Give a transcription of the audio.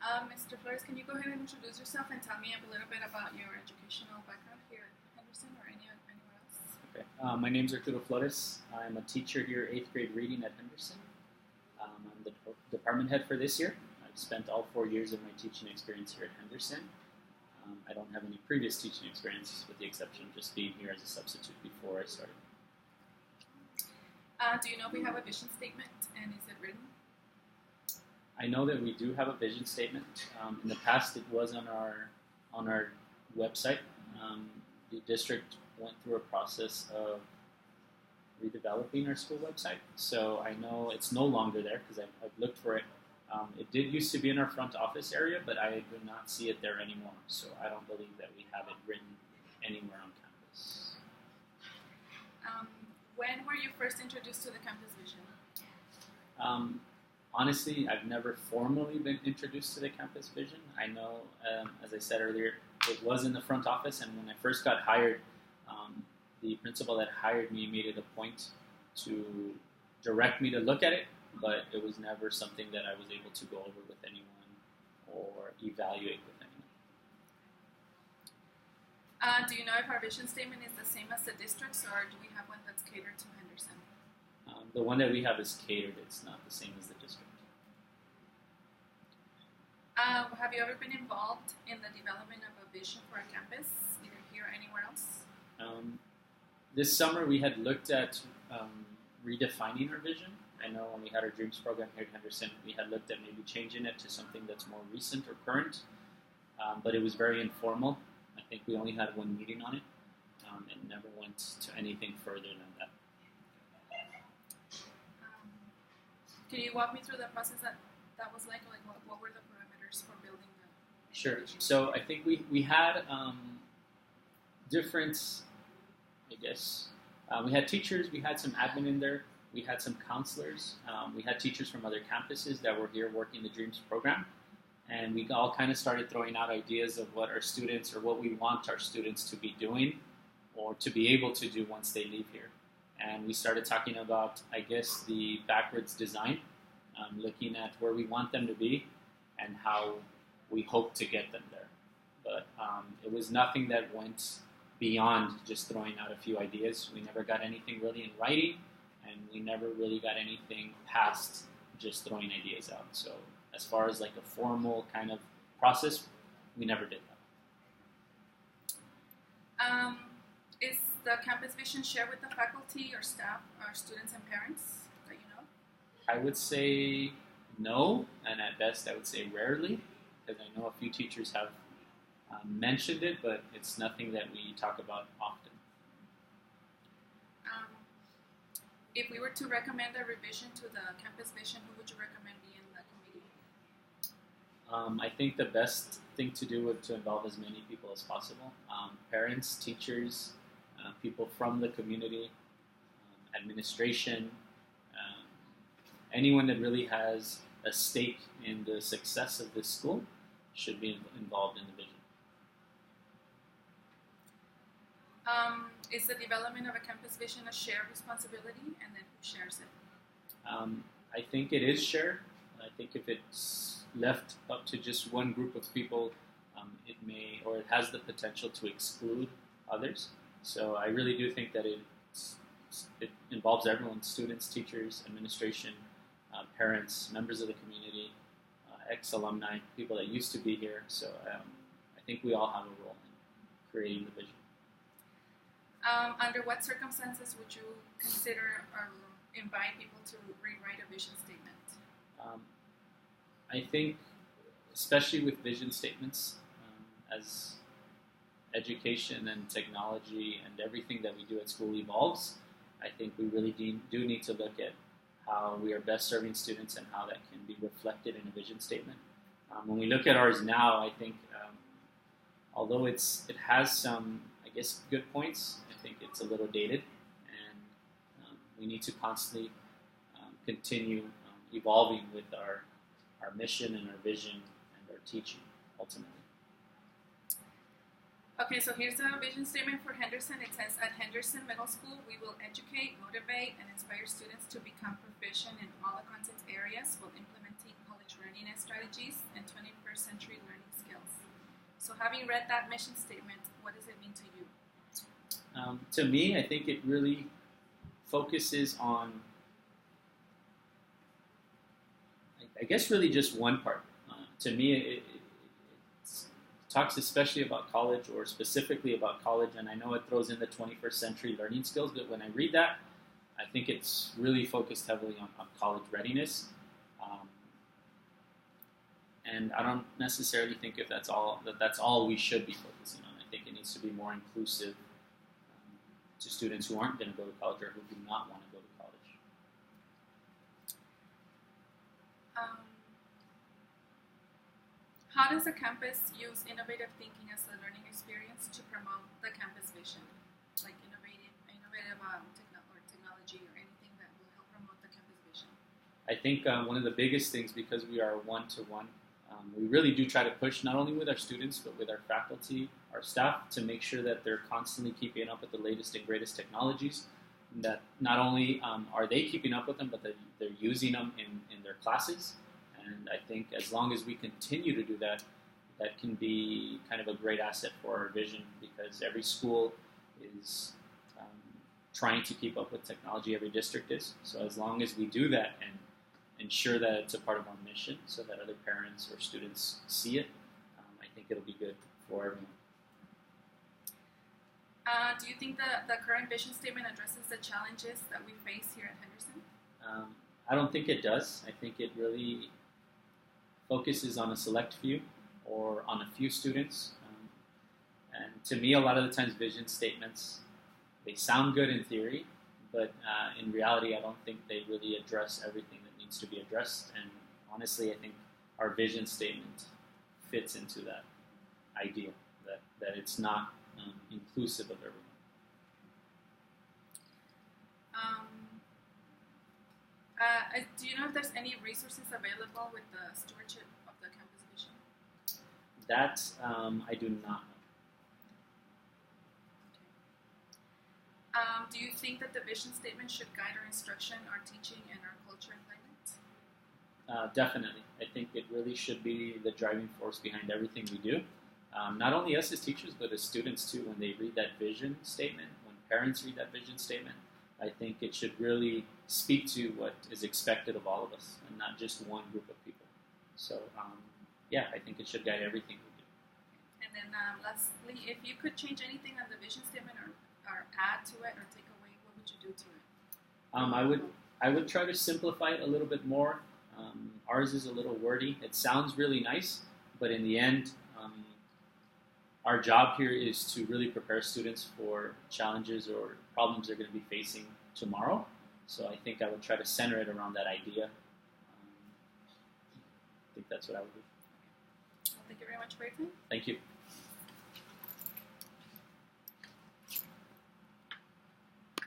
Mr. Flores, can you go ahead and introduce yourself and tell me a little bit about your educational background here at Henderson or anywhere else? Okay. My name is Arturo Flores. I'm a teacher here, 8th grade reading at Henderson. I'm the department head for this year. I've spent all 4 years of my teaching experience here at Henderson. I don't have any previous teaching experience, with the exception of just being here as a substitute before I started. Do you know if we have a vision statement, and is it written? I know that we do have a vision statement. In the past, it was on our website. The district went through a process of redeveloping our school website, so I know it's no longer there because I've looked for it. It did used to be in our front office area, but I do not see it there anymore, so I don't believe that we have it written anywhere on campus. When were you first introduced to the campus vision? Honestly, I've never formally been introduced to the campus vision. I know, as I said earlier, it was in the front office, and when I first got hired, the principal that hired me made it a point to direct me to look at it, but it was never something that I was able to go over with anyone or evaluate with anyone. Do you know if our vision statement is the same as the district's, or do we have one that's catered to Henderson? The one that we have is catered. It's not the same as the district. Have you ever been involved in the development of a vision for a campus, either here or anywhere else? This summer we had looked at redefining our vision. I know when we had our Dreams program here at Henderson, we had looked at maybe changing it to something that's more recent or current, but it was very informal. I think we only had one meeting on it. It never went to anything further than that. Can you walk me through the process that was like? Like, what were the parameters for building the Sure. vision? So I think we had different, I guess, we had teachers, we had some admin in there, we had some counselors, we had teachers from other campuses that were here working the Dreams program, and we all kind of started throwing out ideas of what our students or what we want our students to be doing or to be able to do once they leave here. And we started talking about, I guess, the backwards design, looking at where we want them to be and how we hope to get them there. But it was nothing that went beyond just throwing out a few ideas. We never got anything really in writing, and we never really got anything past just throwing ideas out. So as far as like a formal kind of process, we never did that. Is the campus vision shared with the faculty or staff or students and parents that you know? I would say no, and at best I would say rarely, because I know a few teachers have mentioned it, but it's nothing that we talk about often. If we were to recommend a revision to the campus vision, who would you recommend be in the committee? I think the best thing to do would to involve as many people as possible. Parents, teachers, people from the community, administration, anyone that really has a stake in the success of this school should be involved in the vision. Is the development of a campus vision a shared responsibility, and then who shares it? I think it is shared. I think if it's left up to just one group of people, it may, or it has the potential to exclude others. So I really do think that it involves everyone: students, teachers, administration, parents, members of the community, ex-alumni, people that used to be here. So I think we all have a role in creating the vision. Under what circumstances would you consider or invite people to rewrite a vision statement? I think, especially with vision statements, as education and technology and everything that we do at school evolves, I think we really do need to look at how we are best serving students and how that can be reflected in a vision statement. When we look at ours now, I think, although it has some, I guess, good points, I think it's a little dated, and we need to constantly continue evolving with our mission and our vision and our teaching, ultimately. Okay, so here's the vision statement for Henderson. It says, at Henderson Middle School, we will educate, motivate, and inspire students to become proficient in all the content areas while implementing college learning strategies and 21st having read that mission statement, what does it mean to you? To me, I think it really focuses on, I guess, really just one part. To me, it talks especially about college, or specifically about college, and I know it throws in the 21st century learning skills, but when I read that, I think it's really focused heavily on college readiness. And I don't necessarily think if that's all we should be focusing on. I think it needs to be more inclusive to students who aren't going to go to college or who do not want to go to college. How does a campus use innovative thinking as a learning experience to promote the campus vision, like innovative technology or anything that will help promote the campus vision? I think one of the biggest things, because we are one-to-one, we really do try to push not only with our students but with our faculty, our staff, to make sure that they're constantly keeping up with the latest and greatest technologies, that not only are they keeping up with them, but that they're using them in their classes. And I think as long as we continue to do that, that can be kind of a great asset for our vision, because every school is trying to keep up with technology, every district is. So as long as we do that and ensure that it's a part of our mission so that other parents or students see it, I think it'll be good for everyone. Do you think the current vision statement addresses the challenges that we face here at Henderson? I don't think it does. I think it really focuses on a select few or on a few students. And to me, a lot of the times vision statements, they sound good in theory, but in reality, I don't think they really address everything that needs to be addressed. And honestly, I think our vision statement fits into that idea, that it's not inclusive of everyone. Do you know if there's any resources available with the stewardship of the campus vision? That I do not know. Do you think that the vision statement should guide our instruction, our teaching, and our culture and climate? Definitely. I think it really should be the driving force behind everything we do. Not only us as teachers, but as students too. When they read that vision statement, when parents read that vision statement, I think it should really speak to what is expected of all of us, and not just one group of people. So, yeah, I think it should guide everything we do. And then lastly, if you could change anything on the vision statement or add to it or take away, what would you do to it? I would try to simplify it a little bit more. Ours is a little wordy. It sounds really nice, but in the end, our job here is to really prepare students for challenges or problems they're going to be facing tomorrow. So I think I would try to center it around that idea. I think that's what I would do. Well, thank you very much for your time. Thank you.